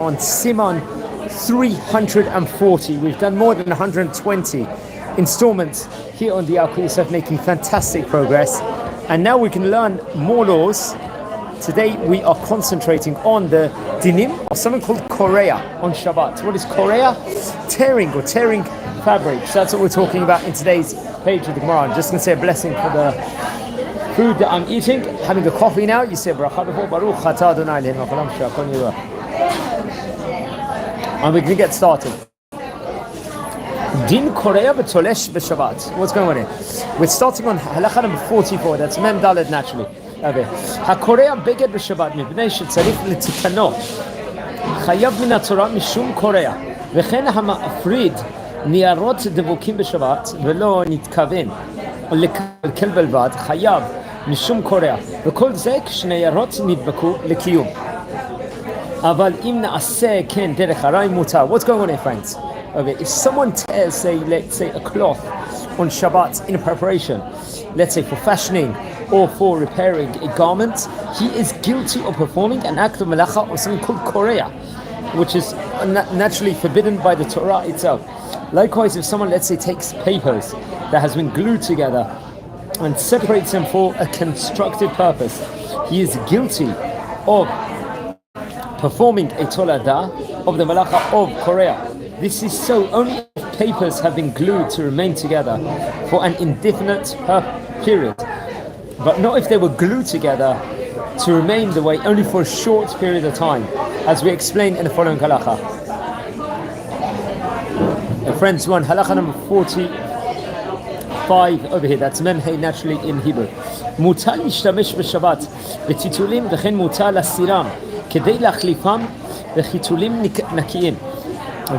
on Simon 340. We've done more than 120 installments here on the Al Yosef, making fantastic progress. And now we can learn more laws. Today we are concentrating on the dinim of something called korea on Shabbat. What is korea? Tearing fabric. So that's what we're talking about in today's page of the Gemara. I'm just going to say a blessing for the food that I'm eating. Having a coffee now. You say bracha before Baruch Atah Adonai Eloheinu melech haolam she'akol nirah. And we're going to get started. Din korea v'tolesh b'Shabbat. What's going on here? We're starting on halacha number 44. That's mem daled naturally. הקורע בגד בשבת מפני שצריך לתקנו חייב מן התורה משום קורע וכן המפריד ניירות דבוקים בשבת ולא נתכוון לקלקל בלבד חייב משום קורע וכל זה כשניירות נדבקו לקיום אבל אם נעשה כן דרך הרי מותר. What's going on here, friends? If someone tears, say, let's say a cloth on Shabbat in preparation, let's say for fashioning or for repairing a garment, he is guilty of performing an act of malacha or something called korea, which is naturally forbidden by the Torah itself. Likewise, if someone, let's say, takes papers that has been glued together and separates them for a constructive purpose, he is guilty of performing a tolada of the malacha of korea. This is so only if papers have been glued to remain together for an indefinite period, but not if they were glued together to remain the way only for a short period of time, as we explain in the following halacha. Friends, one halacha number 45 over here. That's memhei naturally in Hebrew. Mutar להשתמש בשבת בטיטולים וכן מותר להסירם כדי להחליפם בחיתולים נקיים.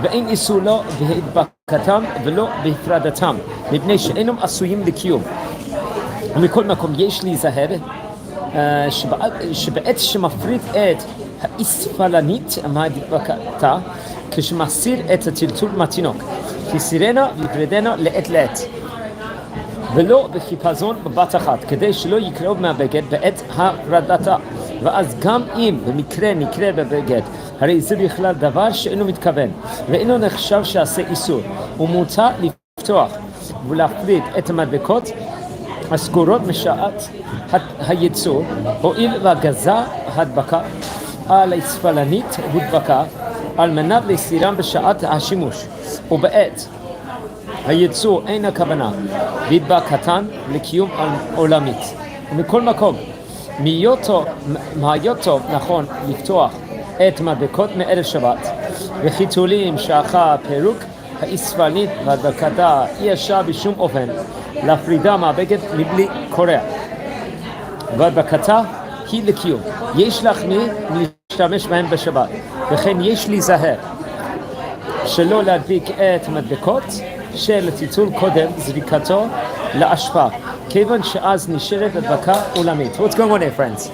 ואין איסור לו בהדבקתם ולא בהפרדתם מפני שאינם עשויים לקיום. ומכל מקום יש להיזהר שבעת שמפריד את האספלנית מהדבקתה כשמסיר את הטלטול מהתינוק כסירנה ויפרדנה לעת לעת ולא בחיפזון בבת אחת כדי שלא יקרוב מהבגד בעת הפרדתה ואז גם אם במקרה נקרה בבגד הרי זה בכלל דבר שאינו מתכוון ואינו נחשב שעשה איסור ומותר לפתוח ולהפריד את המדבקות הסגורות משעת הייצור הואיל והגזה הדבקה על האספלנית הודבקה על מנת להסירם בשעת השימוש ובעת הייצור אין הכוונה בהדבקתן לקיום עולמית. ומכל מקום מהיות טוב נכון לפתוח את מדבקות מערב שבת וחיתולים שאחר פירוק האספלנית והדבקתה אי אפשר בשום אופן להפרידה מהבגד מבלי קורע והדבקתה היא לקיום. יש להחמיר להשתמש בהם בשבת וכן יש להיזהר שלא להדביק את המדבקות של הטיטול קודם זריקתו לאשפה כיוון שאז נשארת הדבקה עולמית. What's going on here, friends?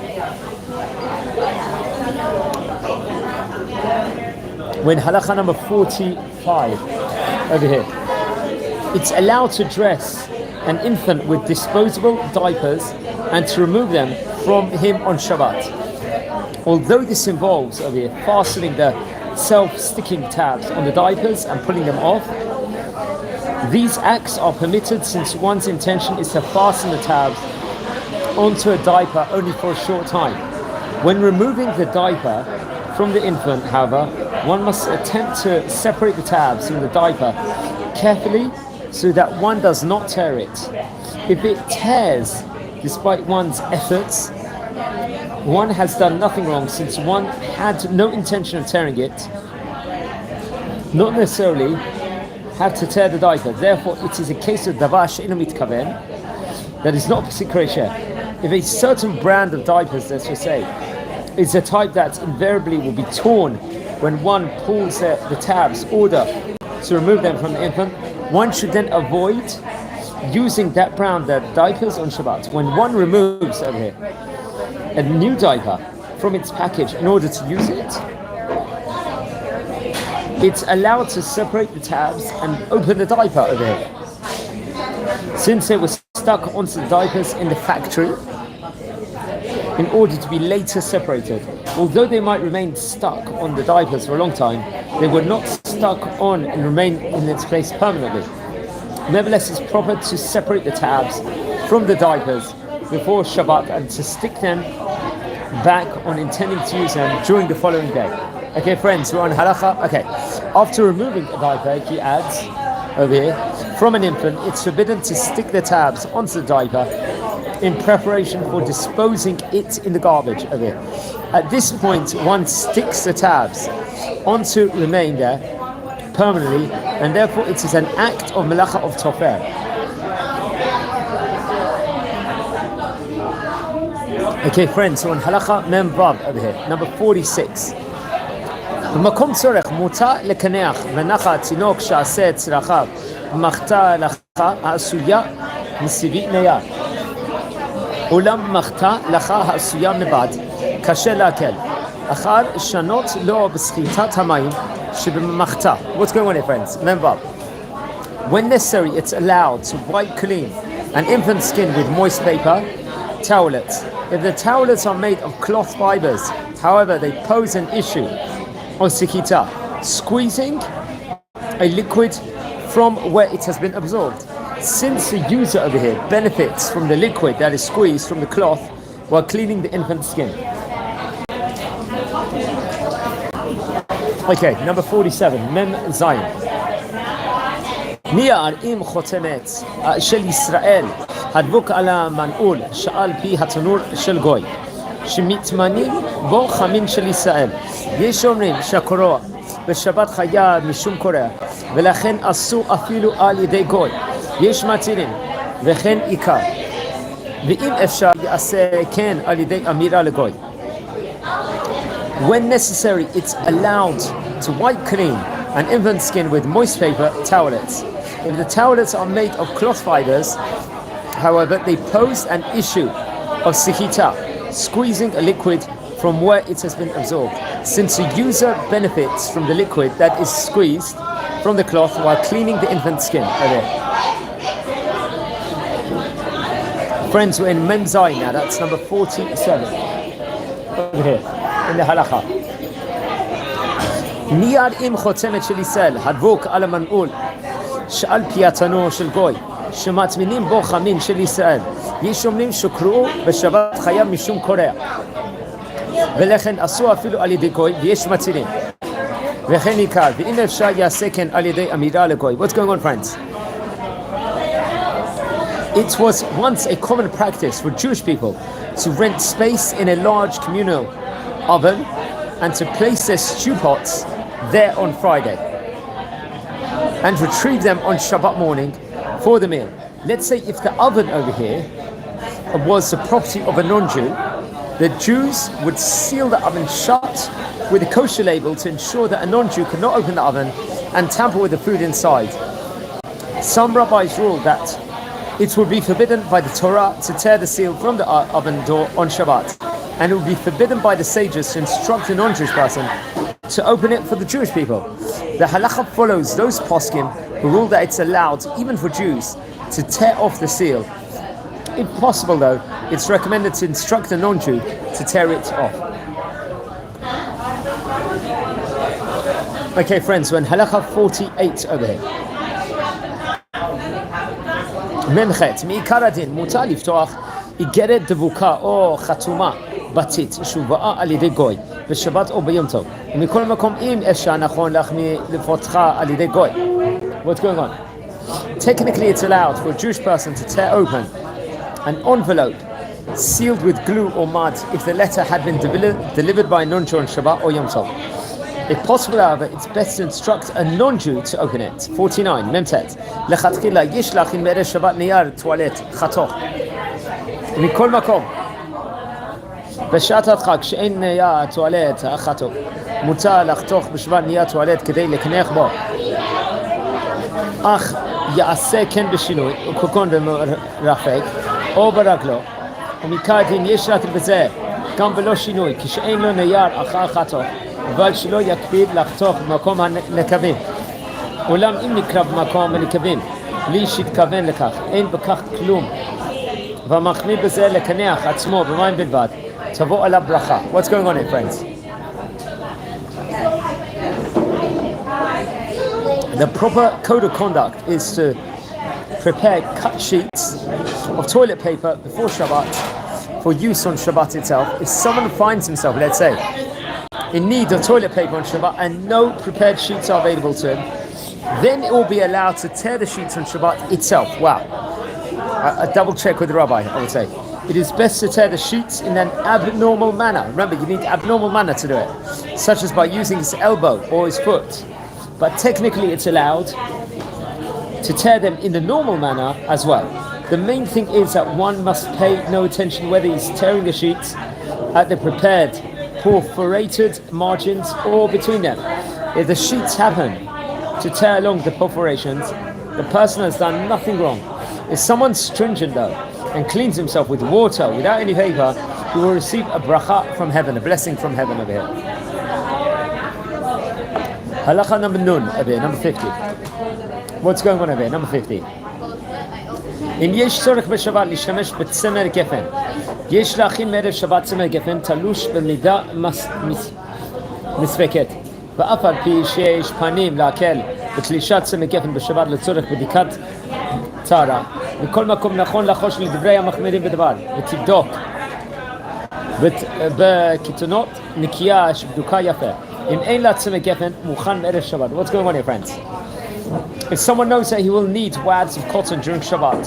When halacha number 45 over here, it's allowed to dress an infant with disposable diapers and to remove them from him on Shabbat. Although this involves over here fastening the self-sticking tabs on the diapers and pulling them off, these acts are permitted since one's intention is to fasten the tabs onto a diaper only for a short time. When removing the diaper from the infant, however, one must attempt to separate the tabs from the diaper carefully so that one does not tear it. If it tears despite one's efforts, one has done nothing wrong since one had no intention of tearing it, not necessarily have to tear the diaper. Therefore, it is a case of davar she'eino mitkaven, that is not psikresha. If a certain brand of diapers, let's just say, is a type that invariably will be torn when one pulls the tabs order to remove them from the infant, one should then avoid using that brand of diapers on Shabbat. When one removes over here a new diaper from its package in order to use it, it's allowed to separate the tabs and open the diaper over here. Since it was stuck onto the diapers in the factory, in order to be later separated. Although they might remain stuck on the diapers for a long time, they were not stuck on and remain in its place permanently. Nevertheless, it's proper to separate the tabs from the diapers before Shabbat and to stick them back on intending to use them during the following day. Okay, friends, we're on halacha. Okay, after removing a diaper, he adds over here, from an infant, it's forbidden to stick the tabs onto the diaper in preparation for disposing it in the garbage over here. At this point, one sticks the tabs onto remain there permanently, and therefore it is an act of melacha of tofer. Okay, friends, so on halacha mem vav over here, number 46. במקום צורך מותר לקנח ונחת תינוק שעשה צרכיו מחתה הלכה העשויה מסיבית נייד. אולם מחתה הלכה העשויה מבד קשה להקל. אחר שנות לו בסחיטת המים שבמחתה. What's going on here, friends? Remember, when necessary, it's allowed to wipe clean an infant skin with moist paper, towelettes. If the towelettes are made of cloth fibers, however, they pose an issue on sikita, squeezing a liquid from where it has been absorbed. Since the user over here benefits from the liquid that is squeezed from the cloth while cleaning the infant's skin. Okay, number 47, Mem Zayin. Niyar im chotemet shel Yisrael hadvuk ala man'ul sha'al pi hatanur shel goy. שמתמנים בו חמין של ישראל. יש אומרים שהקורא בשבת חייב משום קורא, ולכן אסור אפילו על ידי גוי. יש מתירים, וכן עיקר. ואם אפשר יעשה כן על ידי אמירה לגוי. When necessary, it's allowed to wipe clean an infant skin with moist paper, towelettes. If the towelettes are made of cloth fibers, however, they pose an issue of sikita, squeezing a liquid from where it has been absorbed, since the user benefits from the liquid that is squeezed from the cloth while cleaning the infant's skin. Friends, we're in Mem Zayin now, that's number 47 over here in the halacha. Niyad im chotemet shel Yisrael hadvuk ala man'ul she'al piyatano shel goy שמטמינים בו חמין של ישראל. יש אומרים שקראו בשבת חייב משום קורע. ולכן אסור אפילו על ידי גוי, ויש מתירים. וכן עיקר, ואם אפשר יעשה כן על ידי אמירה לגוי. What's going on, friends? It was once a common practice for Jewish people to rent space in a large communal oven and to place their stew pots there on Friday and retrieve them on Shabbat morning for the meal. Let's say if the oven over here was the property of a non-Jew, the Jews would seal the oven shut with a kosher label to ensure that a non-Jew could not open the oven and tamper with the food inside. Some rabbis ruled that it would be forbidden by the Torah to tear the seal from the oven door on Shabbat, and it would be forbidden by the sages to instruct a non-Jewish person to open it for the Jewish people. The halacha follows those poskim who rule that it's allowed, even for Jews, to tear off the seal. If possible, though, it's recommended to instruct a non-Jew to tear it off. Okay, friends, we're in halacha 48 over here. Memchet, מעיקר הדין, מותר לפתוח איגרת דבוקה או חתומה בתית שהובאה על ידי גוי בשבת או ביום טוב. ומכל מקום אם אפשר נכון לפתחה על ידי גוי. What's going on? Technically, it's allowed for a Jewish person to tear open an envelope sealed with glue or mud if the letter had been delivered by a non-Jew on Shabbat or Yom Tov. If possible, however, it's best to instruct a non-Jew to open it. 49, Memtet. לכתחילה ישלח עם ערב שבת נייר טואלט חתוך. מכל מקום. בשעת הדחק שאין נייר טואלט החתוך. מותר לחתוך בשבת נייר טואלט כדי לקנח בו. אך יעשה כן בשינוי, כגון במרפק או ברגלו. ומכאן דין יש רק בזה, גם בלא שינוי, כשאין לו נייר אחר חתוך. אבל שלא יקפיד לחתוך במקום הנקבים. אולם אם נקרא במקום הנקבים, בלי שיתכוון לכך, אין בכך כלום. והמחמיא בזה לקנח עצמו במים בלבד, Tavo ala bracha. What's going on here, friends? The proper code of conduct is to prepare cut sheets of toilet paper before Shabbat for use on Shabbat itself. If someone finds himself, let's say, in need of toilet paper on Shabbat and no prepared sheets are available to him, then it will be allowed to tear the sheets on Shabbat itself. Wow. A double check with the rabbi, I would say. It is best to tear the sheets in an abnormal manner. Remember, you need abnormal manner to do it, such as by using his elbow or his foot. But technically it's allowed to tear them in the normal manner as well. The main thing is that one must pay no attention whether he's tearing the sheets at the prepared perforated margins or between them. If the sheets happen to tear along the perforations, the person has done nothing wrong. If someone's stringent though and cleans himself with water without any paper, he will receive a bracha from heaven, a blessing from heaven over here. Halacha number nun over here, number 50. What's going on over here? Number 50. אם יש צורך בשבת להשתמש בצמר גפן, יש להכין מערב שבת צמר גפן תלוש במידה מספקת. ואף על פי שיש פנים להקל בתלישת צמר גפן בשבת לצורך בדיקת טהרה, בכל מקום נכון לחוש לדברי המחמירים בדבר, ותבדוק בקיתונות נקייה שבדוקה יפה. אם אין לה צמר גפן מוכן מערב שבת. What's going on here, friends? If someone knows that he will need wads of cotton during Shabbat,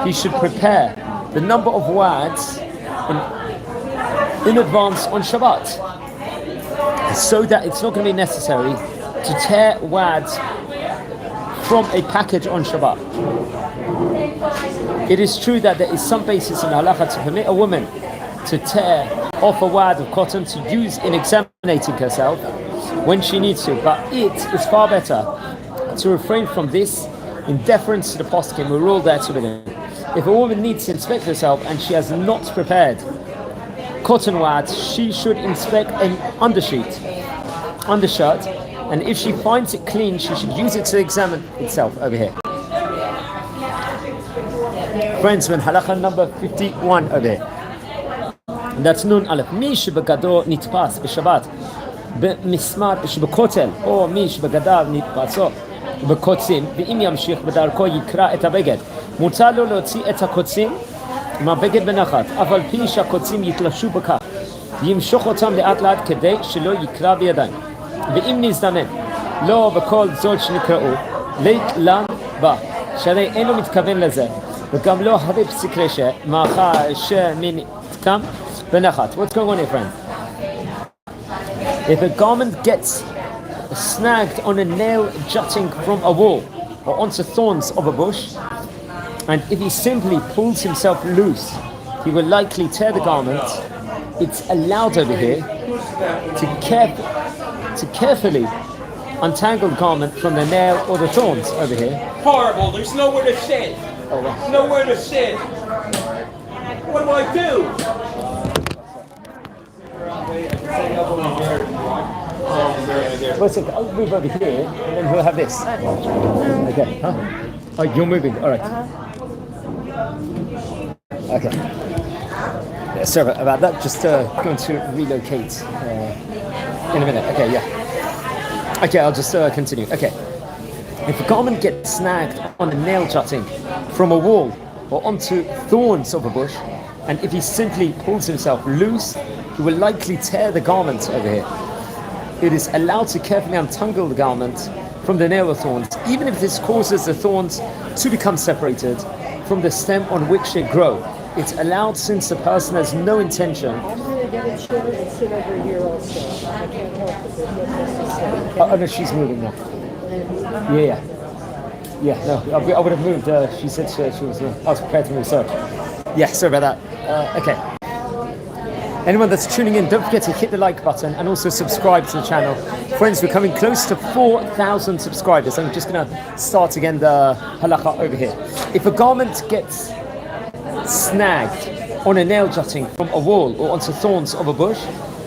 he should prepare the number of wads in advance on Shabbat, so that it's not going to be necessary to tear wads from a package on Shabbat. It is true that there is some basis in halacha to permit a woman to tear off a wad of cotton to use in examining herself when she needs to, but it is far better to refrain from this in deference to the poskim who rule that forbidden. If a woman needs to inspect herself and she has not prepared cotton wads, she should inspect an undershirt, and if she finds it clean, she should use it to examine itself over here. Friends, when halacha number 51 over here. That's nun aleph. Mi shebagado nitpas b'Shabbat b'mismar שבכותל, או מי שבגדיו נתפסו בקוצים, ואם ימשיך בדרכו יקרא את הבגד, מותר לו להוציא את הקוצים מהבגד בנחת, אף על פי שהקוצים יתלשו בכך, ימשוך אותם לאט לאט כדי שלא יקרא בידיים. ואם נזדמן, לא בכל זאת שנקראו, לית לן בה, שהרי אינו מתכוון לזה, וגם לא הרי פסיק רשע, מאחר שמנתקם בנחת. What's going on here, friend? If a garment gets snagged on a nail jutting from a wall or onto thorns of a bush, and if he simply pulls himself loose, he will likely tear the garment. It's allowed over here to carefully untangle the garment from the nail or the thorns over here. Horrible, there's nowhere to sit. Oh, wow. Nowhere to sit. What do I do? Well, so I'll move over here and then we'll have this. Okay, huh? Oh, you're moving, alright. Okay. Yeah, sorry about that, just going to relocate in a minute. Okay, yeah. Okay, I'll just continue. Okay. If a garment gets snagged on a nail jutting from a wall or onto thorns of a bush, and if he simply pulls himself loose, he will likely tear the garment over here. It is allowed to carefully untangle the garment from the nail or thorns, even if this causes the thorns to become separated from the stem on which they grow. It's allowed since the person has no intention. I'm going to get a chair and sit over here also. I can't help it. There's no place to sit. Oh, no, she's moving now. Yeah. Yeah, no, I would have moved. She said she was, I was prepared to move, sorry. Yeah, sorry about that. Okay. Anyone that's tuning in, don't forget to hit the like button and also subscribe to the channel. Friends, we're coming close to 4,000 subscribers. I'm just going to start again the halakha over here. If a garment gets snagged on a nail jutting from a wall or onto thorns of a bush,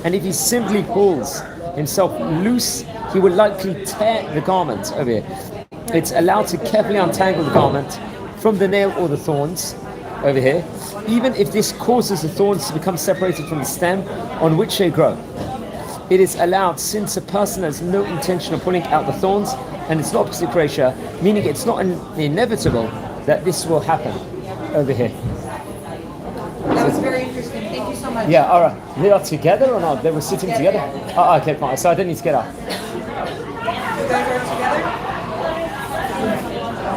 and if he simply pulls himself loose, he will likely tear the garment over here. It's allowed to carefully untangle the garment from the nail or the thorns, over here, even if this causes the thorns to become separated from the stem on which they grow. It is allowed since a person has no intention of pulling out the thorns and it's not psikresha, meaning it's not inevitable that this will happen over here. That was very interesting. Thank you so much. Yeah, all right. They are together or not? They were sitting together? Oh, okay, fine. So I don't need to get up. You guys are together?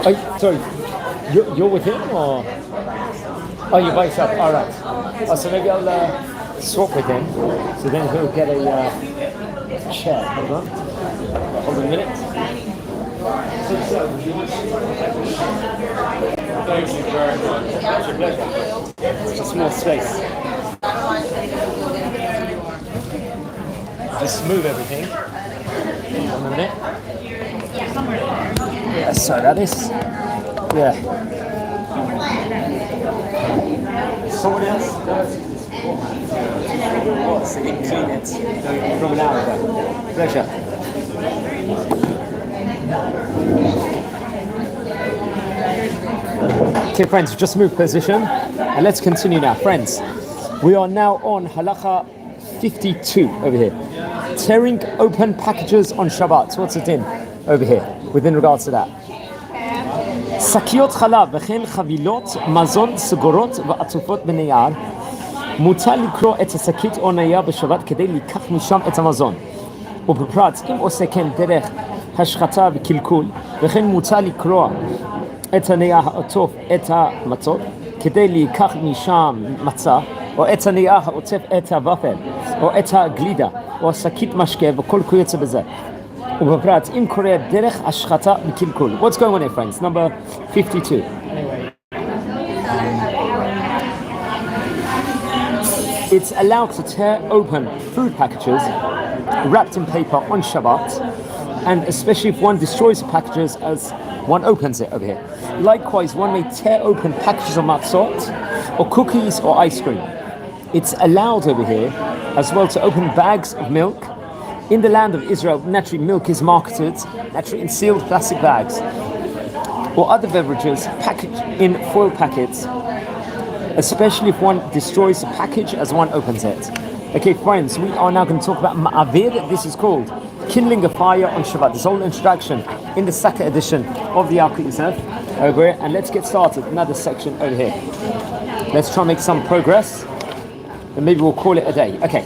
Oh, sorry, you're with him or? Oh, you're by yourself. All right. Oh, so maybe I'll swap with him. So then he'll get a chair. Hold on. Hold on a minute. Thank you very much. Just more space. Just move everything. Hold on a minute. Yeah, sorry about this. Yeah. Someone else? So you can clean it from an hour ago. Pleasure. Okay, friends, just move position and let's continue now. Friends, we are now on halacha 52 over here. Tearing open packages on Shabbat. What's it in over here within regards to that? שקיות חלב וכן חבילות מזון סגורות ועטופות בנייר מותר לקרוא את השקית או נייר בשבת כדי לקח משם את המזון ובפרט אם עושה כן דרך השחתה וקלקול וכן מותר לקרוא את הנייר העוטף את המצות כדי לקח משם מצה או את הנייר העוטף את הוופל או את הגלידה או השקית משקה וכל כיוצא בזה ובפרט אם קורה דרך השחתה וקלקול. What's going on here, friends? Number 52. It's allowed to tear open food packages wrapped in paper on Shabbat, and especially if one destroys the packages as one opens it over here. Likewise, one may tear open packages of matzot, or cookies, or ice cream. It's allowed over here as well to open bags of milk. In the land of Israel, naturally milk is marketed naturally in sealed plastic bags, or other beverages packaged in foil packets, especially if one destroys the package as one opens it. Okay, friends, we are now going to talk about ma'avir. This is called kindling a fire on Shabbat. This whole introduction in the second edition of the Alkut Yosef over here. And let's get started. Another section over here. Let's try and make some progress. And maybe we'll call it a day. Okay.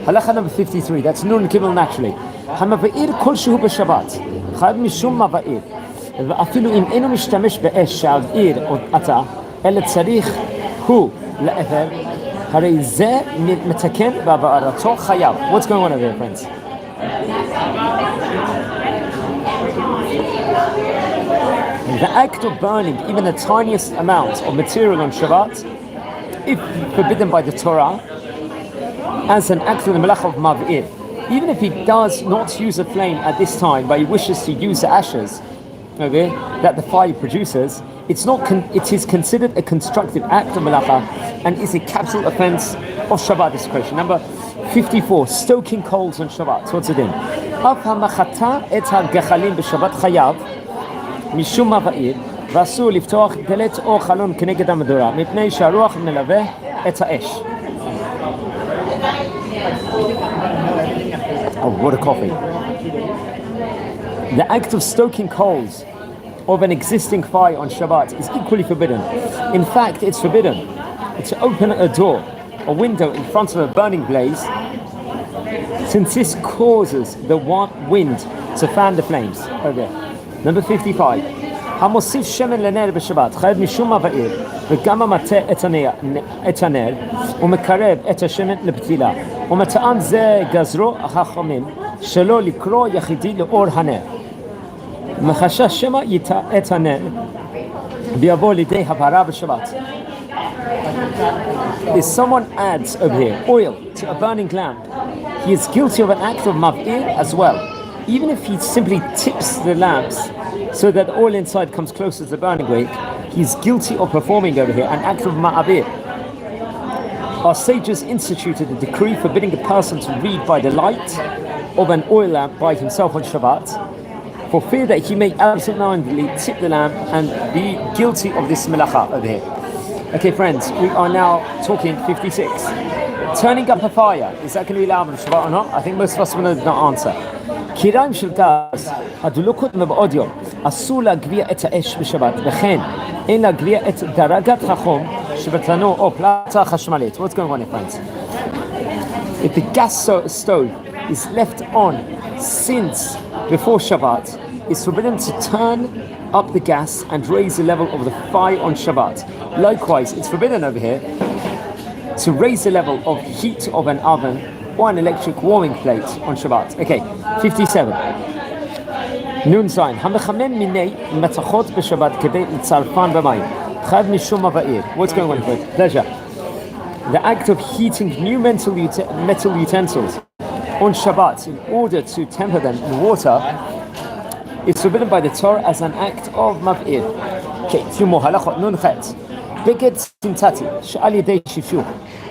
Halacha number 53. That's Nun Gimel naturally. המבעיר כלשהו בשבת. חייב משום מבעיר. ואפילו אם אינו משתמש באש שהבעיר או עתה, אלא צריך הוא לאפר. הרי זה מתקן בהבערתו חייב. What's going on over here, friends? The act of burning even the tiniest amount of material on Shabbat, if forbidden by the Torah, as an act of the malach of mav'ir, even if he does not use a flame at this time, but he wishes to use the ashes, okay, that the fire produces, it is considered a constructive act of malacha and is a capital offense of Shabbat desecration. Number 54, stoking coals on Shabbat. What's it in? אף המחתה את הגחלים בשבת חייב משום מבעיר ואסור לפתוח דלת או חלון כנגד המדורה מפני שהרוח מלווה את האש. Oh, what a coffee. The act of stoking coals of an existing fire on Shabbat is equally forbidden. In fact, it's forbidden to open a door, a window in front of a burning blaze, since this causes the wind to fan the flames. Okay. Number 55. המוסיף שמן לנר בשבת חייב משום מבעיר וגם המטה את הנר ומקרב את השמן לפתילה ומטעם זה גזרו החכמים שלא לקרוא יחידי לאור הנר מחשש שמא יטע את הנר ויבוא לידי הבערה בשבת. If someone adds over here oil to a burning lamp, he is guilty of an act of mav'ir as well, even if he simply tips the lamps so that the oil inside comes closer to the burning wick. He's guilty of performing over here an act of ma'avir. Our sages instituted a decree forbidding a person to read by the light of an oil lamp by himself on Shabbat, for fear that he may absentmindedly tip the lamp and be guilty of this melacha over here. Okay, friends, we are now talking 56. Turning up a fire, is that going to be allowed on Shabbat or not? I think most of us will know the answer. קיריים של גז הדלוקות מבעוד יום אסור להגביה את האש בשבת וכן אין להגביה את דרגת החום שבתנור או פלטה חשמלית. What's going on, friends? If the gas stove is left on since before Shabbat, it's forbidden to turn up the gas and raise the level of the fire on Shabbat. Likewise, it's forbidden over here to raise the level of heat of an oven or an electric warming plate on Shabbat. Okay, 57. Nun sign. המחמם מיני מתכות בשבת כדי לצרפן במים. חייב משום מבעיר. What's going on here? Pleasure. The act of heating new metal utensils on Shabbat in order to temper them in water is forbidden by the Torah as an act of מבעיר. Okay, two more. הלכות נון ח' בגד סינתטי שעל ידי שפשוף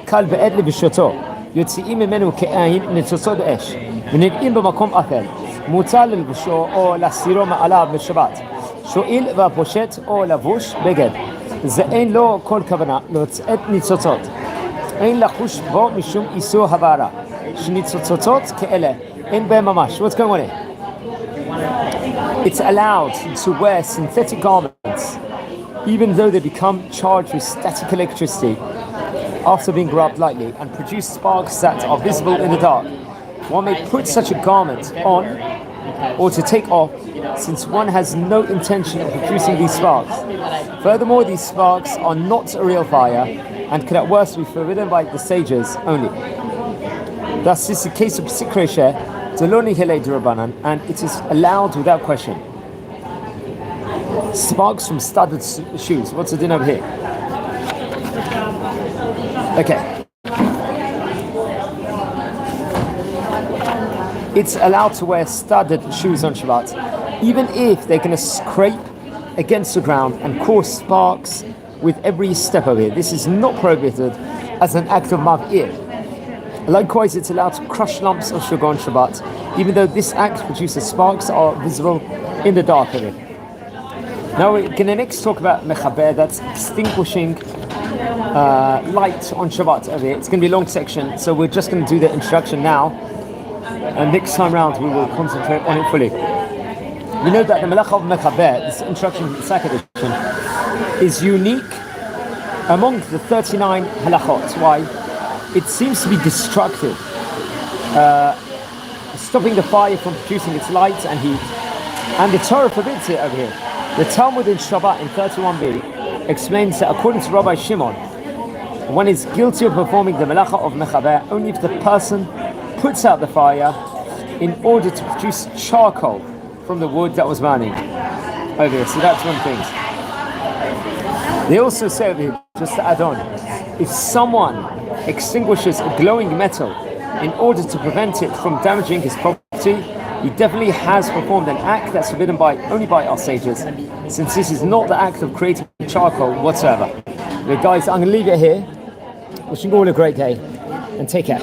קל בעד לבשותו יוצאים ממנו כעין ניצוצות אש ונראים במקום אחר מותר ללבשו או להסירו מעליו בשבת שואל והפושט או לבוש בגד זה אין לו כל כוונה להוצאת ניצוצות אין לחוש בו משום איסור הבערה שניצוצות כאלה אין בהם ממש. What's going on here? It's allowed to wear synthetic garments even though they become charged with static electricity after being rubbed lightly and produce sparks that are visible in the dark. One may put such a garment on or to take off since one has no intention of producing these sparks. Furthermore, these sparks are not a real fire and could at worst be forbidden by the sages only. Thus, this is the case of Sikreshe, Deloni Hele Durabanan, and it is allowed without question. Sparks from studded shoes. What's the din over here? Okay. It's allowed to wear studded shoes on Shabbat, even if they're going to scrape against the ground and cause sparks with every step of it. This is not prohibited as an act of mav'ir. Likewise, it's allowed to crush lumps of sugar on Shabbat, even though this act produces sparks that are visible in the dark of it. Now we're going to next talk about mechaber, that's extinguishing light on Shabbat over here. It's going to be a long section, so we're just going to do the introduction now, and next time round we will concentrate on it fully. We know that the melacha of mechaber, this introduction to the second edition, is unique among the 39 halachot. Why? It seems to be destructive, stopping the fire from producing its light and heat, and the Torah forbids it over here. The Talmud in Shabbat in 31b explains that according to Rabbi Shimon, one is guilty of performing the melacha of mechaber only if the person puts out the fire in order to produce charcoal from the wood that was burning over here. So that's one thing. They also say over here, just to add on, if someone extinguishes a glowing metal in order to prevent it from damaging his property, he definitely has performed an act that's forbidden only by our sages, since this is not the act of creating charcoal whatsoever. But guys, I'm going to leave it here. Wishing you all a great day, and take care.